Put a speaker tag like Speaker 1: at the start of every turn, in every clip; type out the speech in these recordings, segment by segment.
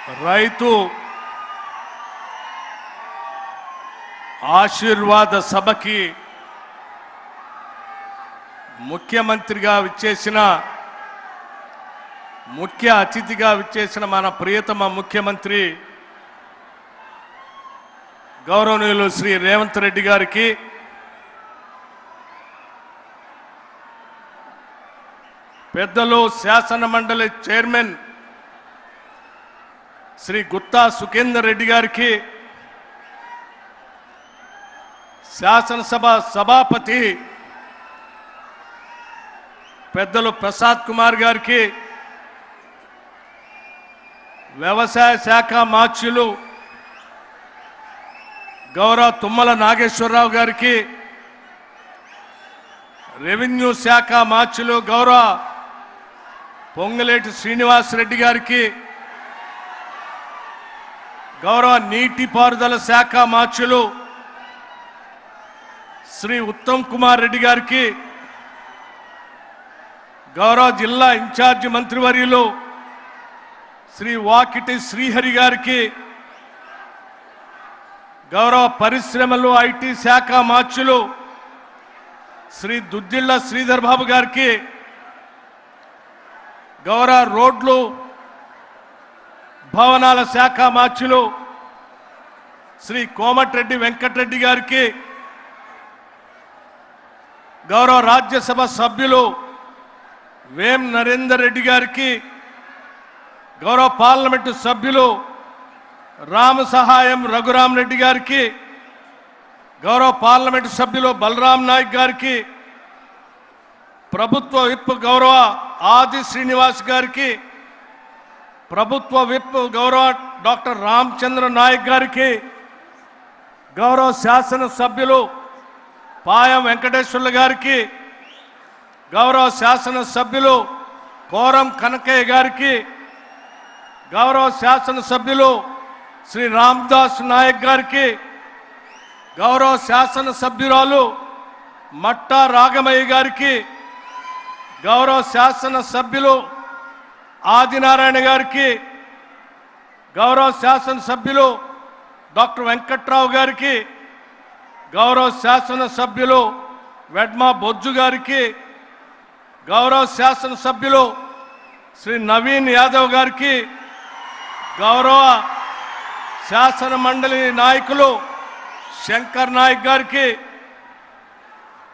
Speaker 1: రైతు ఆశీర్వాద సభకి ముఖ్యమంత్రిగా విచ్చేసిన ముఖ్య అతిథిగా విచ్చేసిన మన ప్రియతమ ముఖ్యమంత్రి గౌరవనీయులు శ్రీ రేవంత్ రెడ్డి గారికి, పెద్దలు శాసన మండలి చైర్మన్ శ్రీ గుత్తా సుఖేందర్ రెడ్డి గారికి, శాసనసభ సభాపతి పెద్దలు ప్రసాద్ కుమార్ గారికి, వ్యవసాయ శాఖ మార్చులు గౌరవ తుమ్మల నాగేశ్వరరావు గారికి, రెవెన్యూ శాఖ మార్చులు గౌరవ పొంగులేటి శ్రీనివాస్ రెడ్డి గారికి, గౌరవ నీటిపారుదల శాఖ మార్చులు శ్రీ ఉత్తమ్ కుమార్ రెడ్డి గారికి, గౌరవ జిల్లా ఇన్ఛార్జి మంత్రివర్యులు శ్రీ వాకిటి శ్రీహరి గారికి, గౌరవ పరిశ్రమలు ఐటీ శాఖ మార్చులు శ్రీ దుద్దిళ్ల శ్రీధర్ బాబు గారికి, గౌరవ రోడ్లు భవనాల శాఖ మార్చులు శ్రీ కోమటిరెడ్డి వెంకటరెడ్డి గారికి, గౌరవ రాజ్యసభ సభ్యులు వేం నరేందర్ రెడ్డి గారికి, గౌరవ పార్లమెంటు సభ్యులు రామ సహాయం రఘురామ్ రెడ్డి గారికి, గౌరవ పార్లమెంటు సభ్యులు బలరాం నాయక్ గారికి, ప్రభుత్వ విప్ గౌరవ ఆది శ్రీనివాస్ గారికి, ప్రభుత్వ విప్ గౌరవ డాక్టర్ రామచంద్ర నాయక్ గారికి, గౌరవ శాసన సభ్యులు పాయం వెంకటేశ్వర్ల గారికి, గౌరవ శాసన సభ్యులు కోరం కనకయ్య గారికి, గౌరవ శాసన సభ్యులు శ్రీ రామ్దాస్ నాయక్ గారికి, గౌరవ శాసన సభ్యురాలు మట్టా రాగమయ్య గారికి, గౌరవ శాసన సభ్యులు ఆదినారాయణ గారికి, గౌరవ శాసన సభ్యులు డాక్టర్ వెంకట్రావు గారికి, గౌరవ శాసన సభ్యులు వెడ్మా బొజ్జు గారికి, గౌరవ శాసన సభ్యులు శ్రీ నవీన్ యాదవ్ గారికి, గౌరవ శాసన మండలి నాయకులు శంకర్ నాయక్ గారికి,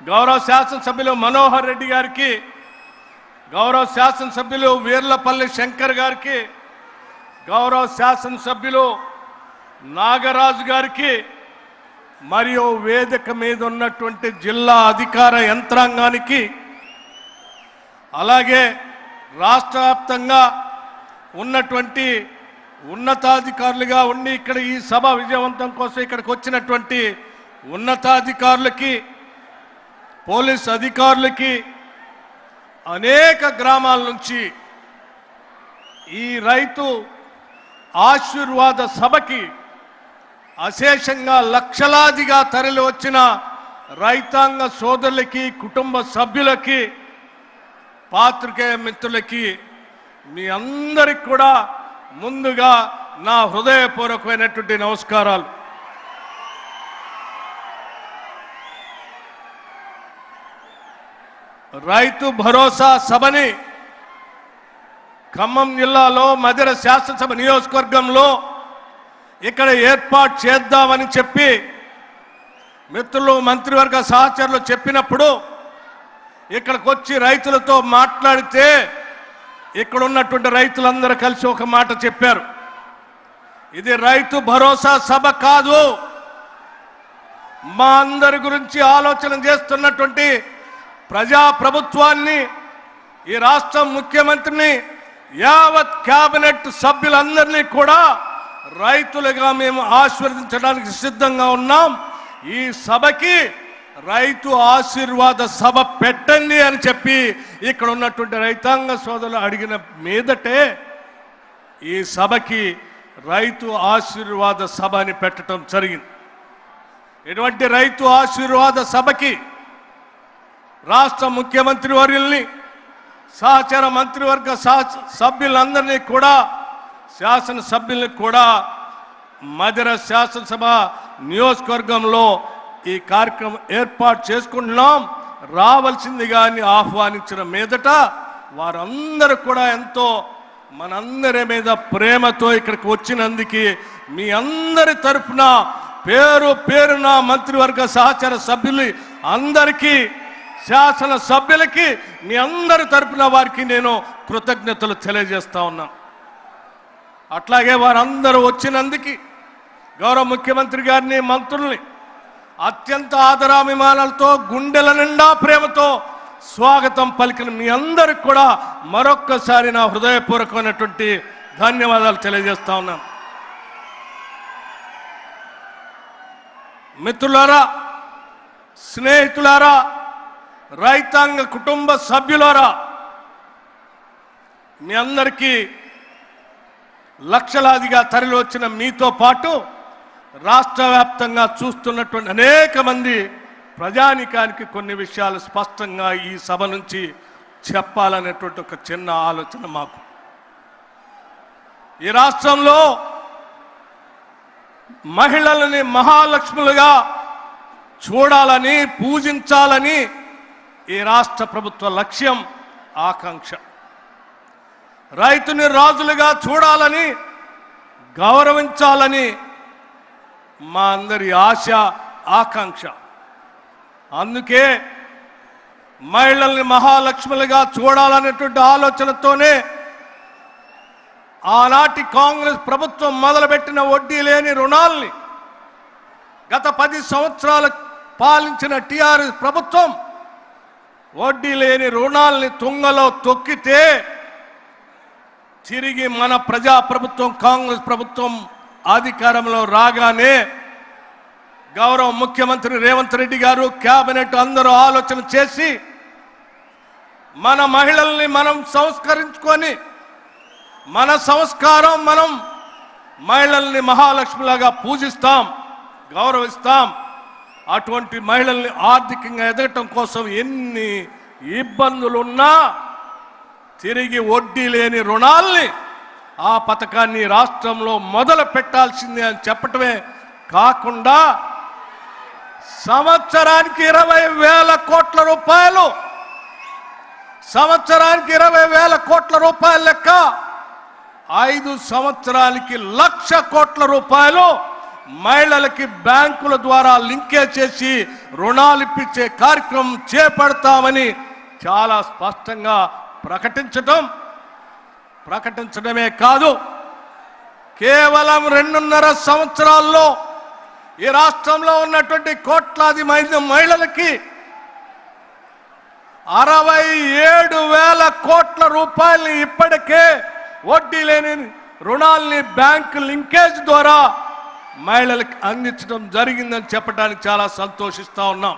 Speaker 1: గౌరవ శాసనసభ్యులు మనోహర్ రెడ్డి గారికి, గౌరవ శాసనసభ్యులు వీర్లపల్లి శంకర్ గారికి, గౌరవ శాసనసభ్యులు నాగరాజు గారికి, మరియు వేదిక మీద ఉన్నటువంటి జిల్లా అధికార యంత్రాంగానికి, అలాగే రాష్ట్ర వ్యాప్తంగా ఉన్నటువంటి ఉన్నతాధికారులుగా ఉండి ఇక్కడ ఈ సభ విజయవంతం కోసం ఇక్కడికి వచ్చినటువంటి ఉన్నతాధికారులకి, పోలీస్ అధికారులకి, అనేక గ్రామాల నుంచి ఈ రైతు ఆశీర్వాద సభకి అశేషంగా లక్షలాదిగా తరలి వచ్చిన రైతాంగ సోదరులకి, కుటుంబ సభ్యులకి, పాత్రికేయ మిత్రులకి, మీ అందరికి కూడా ముందుగా నా హృదయపూర్వకమైనటువంటి నమస్కారాలు. రైతు భరోసా సభని ఖమ్మం జిల్లాలో మధిర శాసనసభ నియోజకవర్గంలో ఇక్కడ ఏర్పాటు చేద్దామని చెప్పి మిత్రులు మంత్రివర్గ సహచరులు చెప్పినప్పుడు ఇక్కడికి వచ్చి రైతులతో మాట్లాడితే ఇక్కడ ఉన్నటువంటి రైతులందరూ కలిసి ఒక మాట చెప్పారు, ఇది రైతు భరోసా సభ కాదు, మా అందరి గురించి ఆలోచన చేస్తున్నటువంటి ప్రజాప్రభుత్వాన్ని, ఈ రాష్ట్ర ముఖ్యమంత్రిని, యావత్ కేబినెట్ సభ్యులందరినీ కూడా రైతులుగా మేము ఆశీర్వదించడానికి సిద్ధంగా ఉన్నాం. ఈ సభకి రైతు ఆశీర్వాద సభ పెట్టండి అని చెప్పి ఇక్కడ ఉన్నటువంటి రైతాంగ సోదరులు అడిగిన మీదటే ఈ సభకి రైతు ఆశీర్వాద సభ అని పెట్టడం జరిగింది. ఇటువంటి రైతు ఆశీర్వాద సభకి రాష్ట్ర ముఖ్యమంత్రి వర్యుల్ని, సహచర మంత్రివర్గ సభ్యులందరినీ కూడా శాసనసభ్యులకు కూడా మధిర శాసనసభ నియోజకవర్గంలో ఈ కార్యక్రమం ఏర్పాటు చేసుకుంటున్నాం. రావాల్సిందిగా ఆహ్వానించిన మీదట వారందరూ కూడా ఎంతో మనందరి మీద ప్రేమతో ఇక్కడికి వచ్చినందుకు మీ అందరి తరఫున పేరు పేరున మంత్రివర్గ సహచర సభ్యులు అందరికీ, శాసన సభ్యులకి, మీ అందరి తరఫున వారికి నేను కృతజ్ఞతలు తెలియజేస్తా ఉన్నాను. అట్లాగే వారందరూ వచ్చినందుకు గౌరవ ముఖ్యమంత్రి గారిని, మంత్రుల్ని అత్యంత ఆదరాభిమానాలతో, గుండెల నిండా ప్రేమతో స్వాగతం పలికిన మీ అందరికి కూడా మరొక్కసారి నా హృదయపూర్వకమైనటువంటి ధన్యవాదాలు తెలియజేస్తా ఉన్నాను. మిత్రులారా, స్నేహితులారా, రైతాంగ కుటుంబ సభ్యులారా, మీ అందరికీ లక్షలాదిగా తరలి వచ్చిన మీతో పాటు రాష్ట్ర వ్యాప్తంగా చూస్తున్నటువంటి అనేక మంది ప్రజానికానికి కొన్ని విషయాలు స్పష్టంగా ఈ సభ నుంచి చెప్పాలనేటువంటి ఒక చిన్న ఆలోచన మాకు. ఈ రాష్ట్రంలో మహిళలని మహాలక్ష్ములుగా చూడాలని, పూజించాలని ఈ రాష్ట్ర ప్రభుత్వ లక్ష్యం, ఆకాంక్ష. రైతుని రాజులుగా చూడాలని, గౌరవించాలని మా అందరి ఆశ, ఆకాంక్ష. అందుకే మహిళల్ని మహాలక్ష్ములుగా చూడాలనేటువంటి ఆలోచనతోనే ఆనాటి కాంగ్రెస్ ప్రభుత్వం మొదలుపెట్టిన వడ్డీ లేని రుణాల్ని గత 10 సంవత్సరాలు పాలించిన టీఆర్ఎస్ ప్రభుత్వం వడ్డీ లేని రుణాల్ని తుంగలో తొక్కితే తిరిగి మన ప్రజా ప్రభుత్వం, కాంగ్రెస్ ప్రభుత్వం అధికారంలో రాగానే గౌరవ ముఖ్యమంత్రి రేవంత్ రెడ్డి గారు, కేబినెట్ అందరూ ఆలోచన చేసి మన మహిళల్ని మనం సంస్కరించుకొని, మన సంస్కారం, మనం మహిళల్ని మహాలక్ష్మిలాగా పూజిస్తాం, గౌరవిస్తాం. అటువంటి మహిళల్ని ఆర్థికంగా ఎదగటం కోసం ఎన్ని ఇబ్బందులున్నా తిరిగి వడ్డీ లేని రుణాల్ని, ఆ పథకాన్ని రాష్ట్రంలో మొదలు పెట్టాల్సిందే అని చెప్పటమే కాకుండా సంవత్సరానికి 20,000 కోట్ల రూపాయలు, సంవత్సరానికి 20,000 కోట్ల రూపాయల లెక్క 5 సంవత్సరాలకి 1,00,000 కోట్ల రూపాయలు మహిళలకి బ్యాంకుల ద్వారా లింకేజ్ చేసి రుణాలు ఇప్పించే కార్యక్రమం చేపడతామని చాలా స్పష్టంగా ప్రకటించడమే కాదు, కేవలం 2.5 సంవత్సరాల్లో ఈ రాష్ట్రంలో ఉన్నటువంటి కోట్లాది మహిళలకి 67,000 కోట్ల రూపాయలని ఇప్పటికే వడ్డీ లేని రుణాల్ని బ్యాంకు లింకేజ్ ద్వారా మహిళలకు అందించడం జరిగిందని చెప్పడానికి చాలా సంతోషిస్తా ఉన్నాం.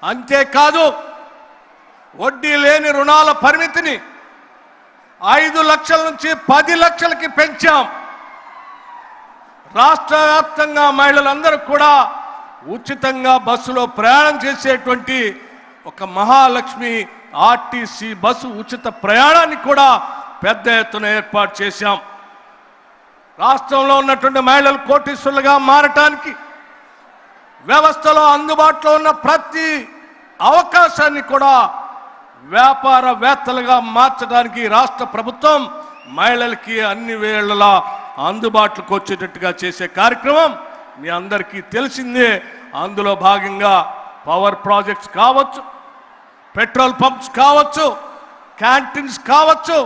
Speaker 1: అంతేకాదు, వడ్డీ లేని రుణాల పరిమితిని 5 లక్షల నుంచి 10 లక్షలకి పెంచాం. రాష్ట్ర వ్యాప్తంగా మహిళలందరూ కూడా ఉచితంగా బస్సులో ప్రయాణం చేసేటువంటి ఒక మహాలక్ష్మి ఆర్టీసీ బస్సు ఉచిత ప్రయాణాన్ని కూడా పెద్ద ఎత్తున ఏర్పాటు చేశాం. రాష్ట్రంలో ఉన్నటువంటి మహిళలు కోటీశ్వరులుగా మారటానికి వ్యవస్థలో అందుబాటులో ఉన్న ప్రతి అవకాశాన్ని కూడా వ్యాపారవేత్తలుగా మార్చడానికి రాష్ట్ర ప్రభుత్వం మహిళలకి అన్ని వేళలా అందుబాటులోకి వచ్చేటట్టుగా చేసే కార్యక్రమం మీ అందరికీ తెలిసిందే. అందులో భాగంగా పవర్ ప్రాజెక్ట్స్ కావచ్చు, పెట్రోల్ పంప్స్ కావచ్చు, క్యాంటీన్స్ కావచ్చు,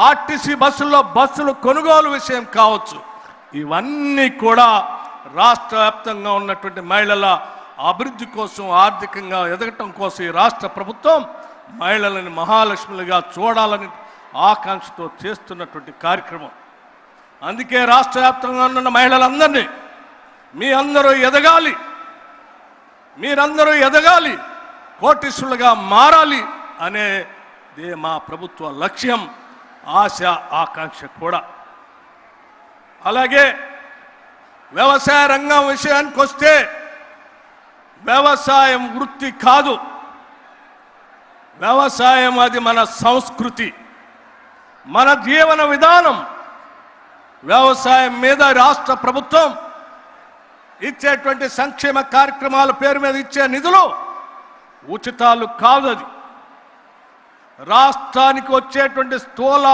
Speaker 1: ఆర్టీసీ బస్సులు కొనుగోలు విషయం కావచ్చు, ఇవన్నీ కూడా రాష్ట్ర వ్యాప్తంగా ఉన్నటువంటి మహిళల అభివృద్ధి కోసం, ఆర్థికంగా ఎదగటం కోసం ఈ రాష్ట్ర ప్రభుత్వం మహిళలను మహాలక్ష్ములుగా చూడాలని ఆకాంక్షతో చేస్తున్నటువంటి కార్యక్రమం. అందుకే రాష్ట్ర వ్యాప్తంగా ఉన్న మహిళలందరినీ మీరందరూ ఎదగాలి, కోటీశ్వరులుగా మారాలి అనేదే మా ప్రభుత్వ లక్ష్యం, ఆశ, ఆకాంక్ష కూడా. అలాగే వ్యవసాయ రంగం విషయానికి వస్తే, వ్యవసాయం వృత్తి కాదు, వ్యవసాయం అది మన సంస్కృతి, మన జీవన విధానం, వ్యవసాయం మీద రాష్ట్ర ప్రభుత్వం ఇచ్చేటువంటి సంక్షేమ కార్యక్రమాల పేరు మీద ఇచ్చే నిధులు ఉచితాలు కాదు. అది రాష్ట్రానికి వచ్చేటువంటి స్థూల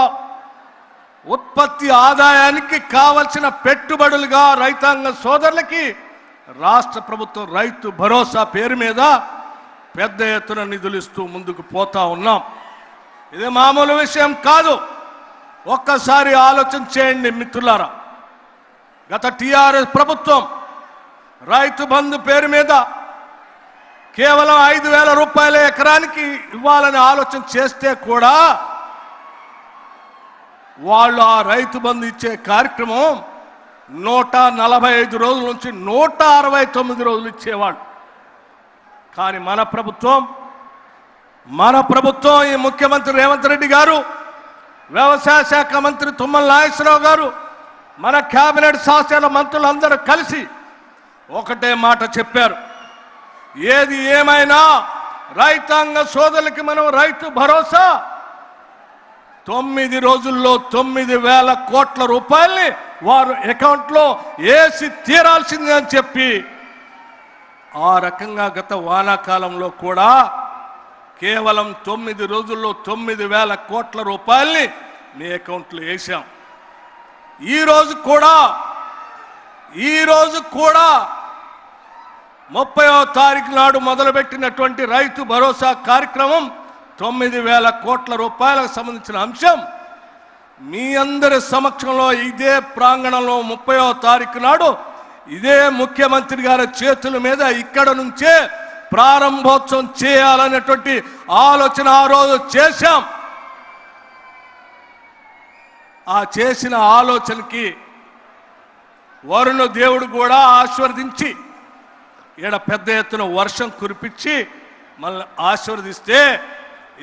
Speaker 1: ఉత్పత్తి ఆదాయానికి కావలసిన పెట్టుబడులుగా రైతాంగ సోదరులకి రాష్ట్ర ప్రభుత్వం రైతు భరోసా పేరు మీద పెద్ద ఎత్తున నిధులు ఇస్తూ ముందుకు పోతా ఉన్నాం. ఇది మామూలు విషయం కాదు. ఒక్కసారి ఆలోచన చేయండి మిత్రులారా. గత టిఆర్ఎస్ ప్రభుత్వం రైతు బంధు పేరు మీద కేవలం 5,000 రూపాయల ఎకరానికి ఇవ్వాలని ఆలోచన చేస్తే కూడా వాళ్ళు ఆ రైతు బంధు ఇచ్చే కార్యక్రమం 145 రోజుల నుంచి 169 రోజులు ఇచ్చేవాళ్ళు. కానీ మన ప్రభుత్వం ఈ ముఖ్యమంత్రి రేవంత్ రెడ్డి గారు, వ్యవసాయ శాఖ మంత్రి తుమ్మల నాగేశ్వరరావు గారు, మన కేబినెట్ శాసన మంత్రులందరూ కలిసి ఒకటే మాట చెప్పారు. ఏది ఏమైనా రైతాంగ సోదరులకి మనం రైతు భరోసా 9 రోజుల్లో 9,000 కోట్ల రూపాయల్ని వారు అకౌంట్లో వేసి తీరాల్సిందే అని చెప్పి ఆ రకంగా గత వానాకాలంలో కూడా కేవలం 9 రోజుల్లో 9,000 కోట్ల రూపాయల్ని మీ అకౌంట్లో వేసాం. ఈ రోజు కూడా 30వ తారీఖు నాడు మొదలుపెట్టినటువంటి రైతు భరోసా కార్యక్రమం 9,000 కోట్ల రూపాయలకు సంబంధించిన అంశం మీ అందరి సమక్షంలో ఇదే ప్రాంగణంలో 30వ తారీఖు నాడు ఇదే ముఖ్యమంత్రి గారి చేతుల మీద ఇక్కడ నుంచే ప్రారంభోత్సవం చేయాలనేటువంటి ఆలోచన ఆ రోజు చేశాం. ఆ చేసిన ఆలోచనకి వరుణ దేవుడు కూడా ఆశీర్వదించి ఈడ పెద్ద ఎత్తున వర్షం కురిపించి మనల్ని ఆశీర్వదిస్తే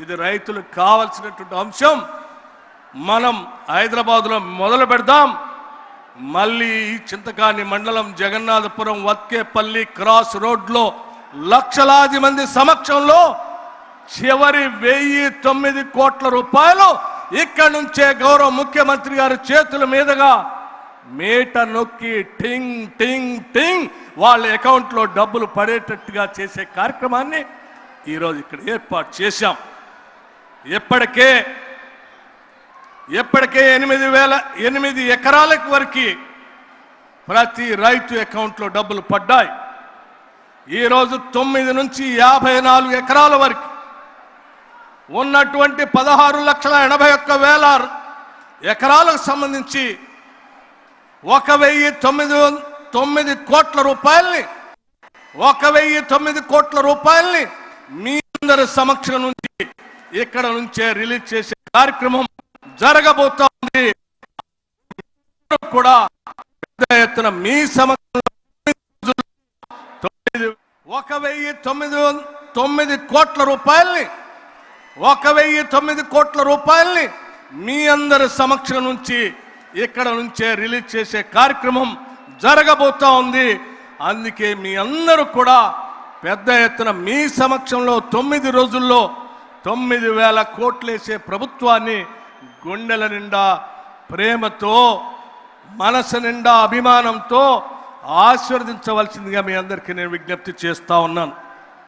Speaker 1: ఇది రైతులకు కావాల్సినటువంటి అంశం. మనం హైదరాబాద్లో మొదలు పెడదాం. మళ్ళీ చింతకాని మండలం జగన్నాథపురం వత్కేపల్లి క్రాస్ రోడ్లో లక్షలాది మంది సమక్షంలో చివరి 1,009 కోట్ల రూపాయలు ఇక్కడి నుంచే గౌరవ ముఖ్యమంత్రి గారి చేతుల మీదుగా మేట నొక్కి టింగ్ టింగ్ టింగ్ వాళ్ళ అకౌంట్లో డబ్బులు పడేటట్టుగా చేసే కార్యక్రమాన్ని ఈరోజు ఇక్కడ ఏర్పాటు చేశాం. ఎప్పటికే 8 ఎకరాలకు వరకు ప్రతి రైతు అకౌంట్లో డబ్బులు పడ్డాయి. ఈరోజు 9 నుంచి 54 ఎకరాల వరకు ఉన్నటువంటి 16,81,000 ఎకరాలకు సంబంధించి 1,009 కోట్ల రూపాయల్ని మీ అందరి సమక్షం నుంచి ఇక్కడ నుంచే రిలీజ్ చేసే కార్యక్రమం జరగబోతోంది. కూడా పెద్ద ఎత్తున మీ సమక్షంలో 1,009 కోట్ల రూపాయల్ని మీ అందరి సమక్షం నుంచి ఇక్కడ నుంచే రిలీజ్ చేసే కార్యక్రమం జరగబోతా ఉంది. అందుకే మీ అందరూ కూడా పెద్ద ఎత్తున మీ సమక్షంలో 9 రోజుల్లో 9,000 కోట్లు వేసే ప్రభుత్వాన్ని గుండెల నిండా ప్రేమతో, మనసు నిండా అభిమానంతో ఆశీర్వదించవలసిందిగా మీ అందరికీ నేను విజ్ఞప్తి చేస్తా ఉన్నాను.